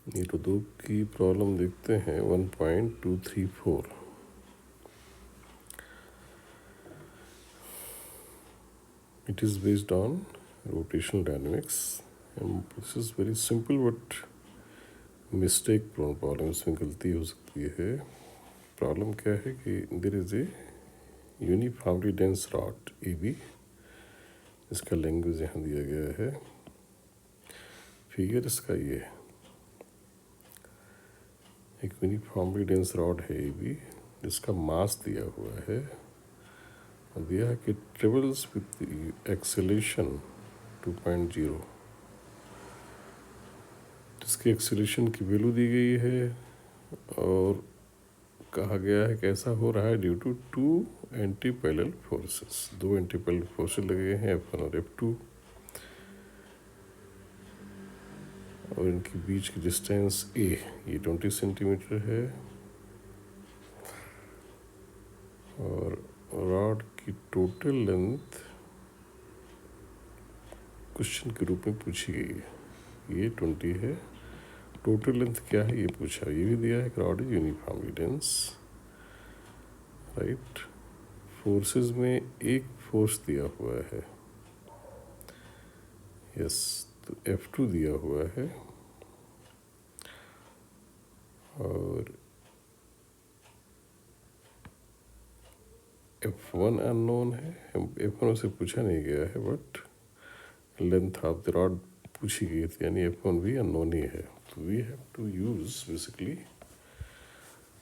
नीटो दो की प्रॉब्लम देखते हैं 1.234। It is based on rotational dynamics and this is very simple but mistake prone problem। इसमें गलती हो सकती है। प्रॉब्लम क्या है कि there is a uniformly dense rod A B, इसका लैंग्वेज यहाँ दिया गया है। फिगर इसका ये है, एक यूनिफॉर्मली डेंस रॉड है ए बी जिसका मास दिया हुआ है और दिया है कि ट्रेवल्स विथ एक्सेलेरेशन 2.0। जिसकी एक्सेलेरेशन की वैल्यू दी गई है और कहा गया है कैसा हो रहा है due to two anti parallel forces. दो एंटी पैरेलल फोर्सेस लगे हैं F1 और F2 और इनके बीच की डिस्टेंस A ये 20 सेंटीमीटर है और रॉड की टोटल लेंथ क्वेश्चन के रूप में पूछी गई है। ये 20 है, टोटल लेंथ क्या है ये पूछा। ये भी दिया है कि rod is uniformly dense, right. Forces में एक फोर्स दिया हुआ है, यस, तो F2 दिया हुआ है और F1 अननोन है। F1 से पूछा नहीं गया है but length of the rod पूछी गई थी, यानी F1 भी अननोन ही है। तो we have to use basically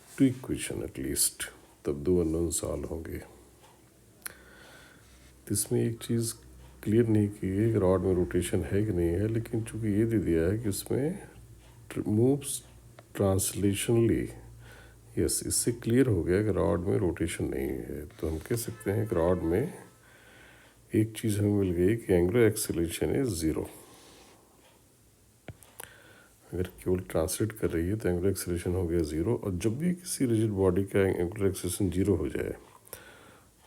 two equation at least, तब दो अननोन सॉल्व होंगे। इसमें एक चीज़ क्लियर नहीं की है कि रॉड में रोटेशन है कि नहीं है, लेकिन चूंकि ये दे दिया है कि उसमें मूव्स ट्रांसलेशनली, यस, इससे क्लियर हो गया कि रॉड में रोटेशन नहीं है। तो हम कह सकते हैं कि रॉड में एक चीज़ हमें मिल गई कि एंगुलर एक्सेलरेशन इज ज़ीरो। अगर केवल ट्रांसलेट कर रही है तो एंगुलर एक्सेलरेशन हो गया ज़ीरो, और जब भी किसी रिजिड बॉडी का एंगुलर एक्सेलरेशन ज़ीरो हो जाए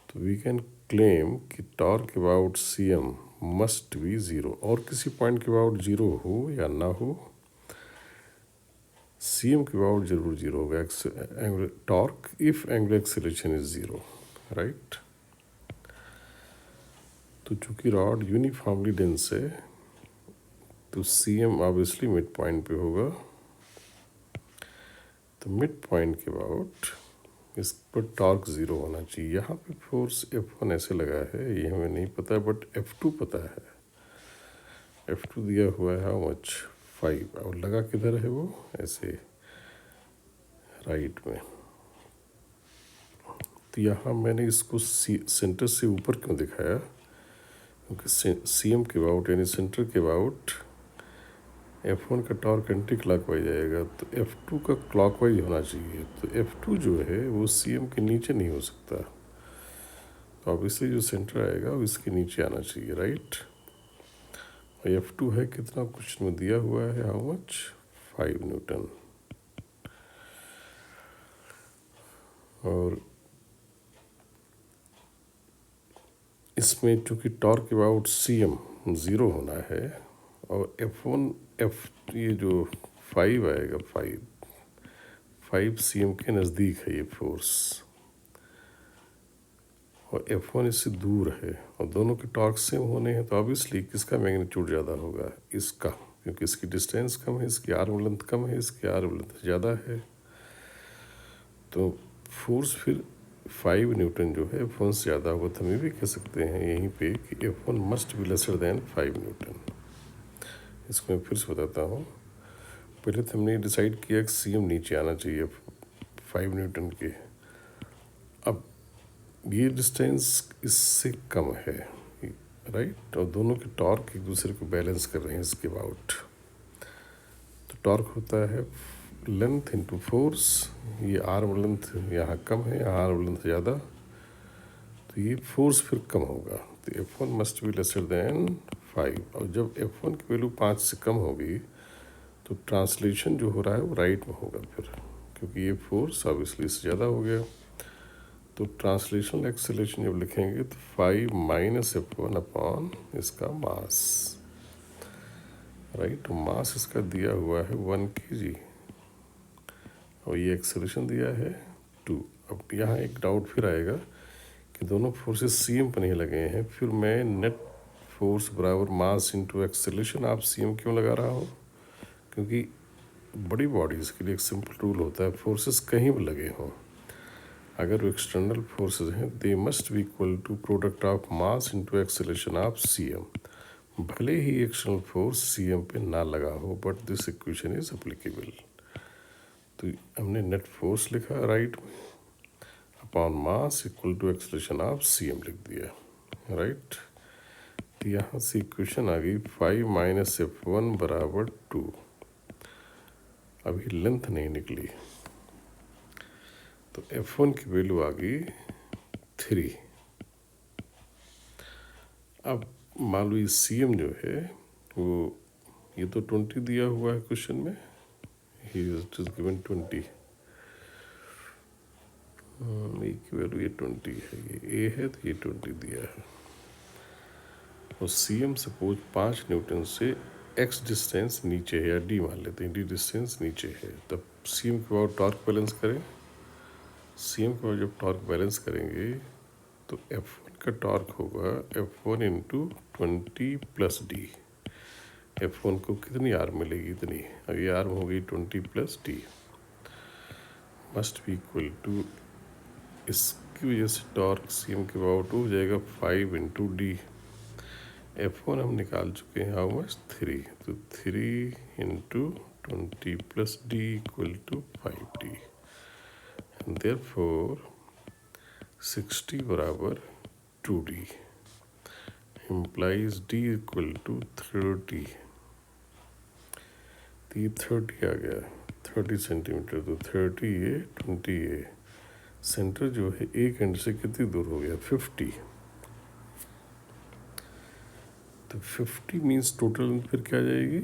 तो वी कैन क्लेम कि torque about C M must be zero. और किसी पॉइंट के अबाउट ज़ीरो हो या ना हो, सी एम के अबाउट जरूर ज़ीरो होगा angular torque if angular acceleration is zero, right. तो चूंकि रॉड यूनिफॉर्मली डेंस है तो C M obviously mid point पे होगा। तो मिड पॉइंट के अबाउट इस पर टॉर्क ज़ीरो होना चाहिए। यहाँ पे फोर्स F1 ऐसे लगा है, ये हमें नहीं पता, बट F2 पता है। F2 दिया हुआ है हाउ मच 5, और लगा किधर है वो, ऐसे राइट में। तो यहाँ मैंने इसको सेंटर से ऊपर क्यों दिखाया, क्योंकि सी एम के अबाउट यानी सेंटर के अबाउट F1 का टॉर्क एंटी क्लॉकवाइज आएगा, तो F2 का क्लॉकवाइज होना चाहिए। तो F2 जो है वो CM के नीचे नहीं हो सकता, तो ऑब्वियसली जो सेंटर आएगा वो इसके नीचे आना चाहिए, राइट। और F2 है कितना, कुछ में दिया हुआ है हाउ मच 5 न्यूटन। और इसमें चूँकि टॉर्क अबाउट CM ज़ीरो होना है और F1 ये जो 5 आएगा, 5 CM के नज़दीक है ये फोर्स, और F1 इससे दूर है और दोनों के टॉर्क सेम होने हैं, तो ऑब्वियसली किसका मैग्नीट्यूड ज़्यादा होगा, इसका, क्योंकि इसकी डिस्टेंस कम है, इसकी आर्म लेंथ कम है, इसकी आर्म लेंथ ज़्यादा है। तो फोर्स फिर 5 न्यूटन जो है F1 से ज़्यादा होगा। तो हम ये भी कह सकते हैं यहीं पे कि F1 must be lesser than 5 Newton. इसको मैं फिर से बताता हूँ। पहले तो हमने डिसाइड किया कि CM नीचे आना चाहिए 5 न्यूटन के। अब ये डिस्टेंस इससे कम है, राइट, और दोनों के टॉर्क एक दूसरे को बैलेंस कर रहे हैं इसके अबाउट। तो टॉर्क होता है लेंथ इंटू फोर्स। ये आर्म लेंथ यहाँ कम है, यहाँ आर्म लेंथ ज़्यादा, तो ये फोर्स फिर कम होगा। तो F1 must be lesser than 5, और जब F1 की वैल्यू 5 से कम होगी तो ट्रांसलेशन जो हो रहा है वो राइट में होगा फिर, क्योंकि ये फोर्स ऑब्वियसली इससे ज़्यादा हो गया। तो ट्रांसलेशनल एक्सेलरेशन जब लिखेंगे तो 5 माइनस F1 अपॉन इसका मास, राइट। मास इसका दिया हुआ है 1 kg और ये एक्सेलरेशन दिया है 2। अब यहाँ एक डाउट फिर आएगा कि दोनों फोर्सेस सीएम पर नहीं लगे हैं, फिर मैं नेट फोर्स बराबर मास इंटू एक्सेलरेशन आप सीएम क्यों लगा रहा हूँ? क्योंकि बड़ी बॉडीज़ के लिए एक सिंपल रूल होता है, फोर्सेस कहीं भी लगे हों, अगर वो एक्सटर्नल फोर्सेस हैं they must be equal to product of mass into acceleration of CM. भले ही एक्सटर्नल फोर्स सीएम पे ना लगा हो, but this equation is applicable. तो हमने नेट फोर्स लिखा राइट में, upon mass equal to acceleration of CM लिख दिया, राइट। तो यहाँ से इक्वेशन आ गई 5 - F1 बराबर 2। अभी लेंथ नहीं निकली, तो F1 की वैल्यू आ गई 3। अब मान लो ये CM जो है वो, ये तो 20 दिया हुआ है क्वेश्चन में, ही इज गिवन 20, ए की वैल्यू ये 20 है, ये ए है तो ये 20 दिया है। और CM सपोज 5 न्यूटन से x डिस्टेंस नीचे है, या d मान लेते हैं, d डिस्टेंस नीचे है, तब CM के बाद टॉर्क बैलेंस करें। CM के बाद जब टॉर्क बैलेंस करेंगे तो F1 का टॉर्क होगा F1 into 20 plus D. F1 को कितनी आर्म मिलेगी? इतनी। अब ये आर्म हो गई 20 plus D, must be equal to, इसकी वजह से टॉर्क CM के अबाउट हो जाएगा 5 इंटू डी। F1 हम निकाल चुके हैं, हाउ मच? 3। तो 3 into 20 plus D equal to 5D। Therefore 60 बराबर 2D implies D equal to 30। तो ये 30 आ गया, 30 सेंटीमीटर। तो 30 ये 20 ये, सेंटर जो है एक एंड से कितनी दूर हो गया? 50। तो 50 मीन्स टोटल लेंथ फिर क्या आ जाएगी?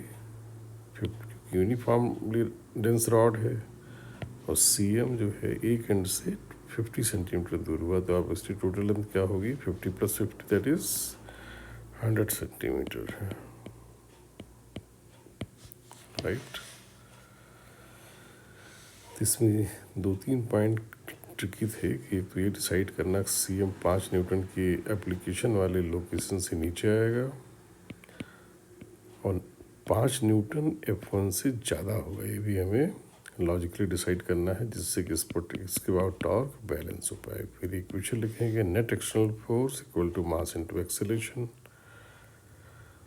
50 यूनिफॉर्मली डेंस रॉड है और CM जो है एक एंड से 50 सेंटीमीटर दूर हुआ, तो अब इसकी टोटल लेंथ क्या होगी? 50 plus 50 that is 100 centimetre, right. इसमें 2-3 पॉइंट ट्रिकी थे कि तो ये डिसाइड करना CM 5 न्यूटन की एप्लीकेशन वाले लोकेशन से नीचे आएगा और 5 न्यूटन F1 से ज़्यादा होगा, ये भी हमें लॉजिकली डिसाइड करना है, जिससे कि इसके बाद टॉर्क बैलेंस हो पाए। फिर इक्वेशन लिखेंगे net external force equal to mass into acceleration,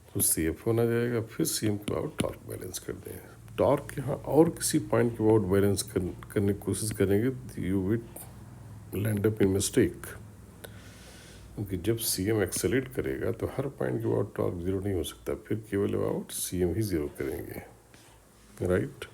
तो CF1 आ जाएगा। फिर CM के बाद टॉर्क बैलेंस कर दें। टॉर्क यहाँ और किसी पॉइंट के बाद बैलेंस करने की कोशिश करेंगे, you will land up in mistake, क्योंकि जब CM एक्सेलरेट करेगा तो हर पॉइंट के बाद टॉर्क जीरो नहीं हो सकता, फिर केवल अबाउट CM ही जीरो करेंगे, राइट।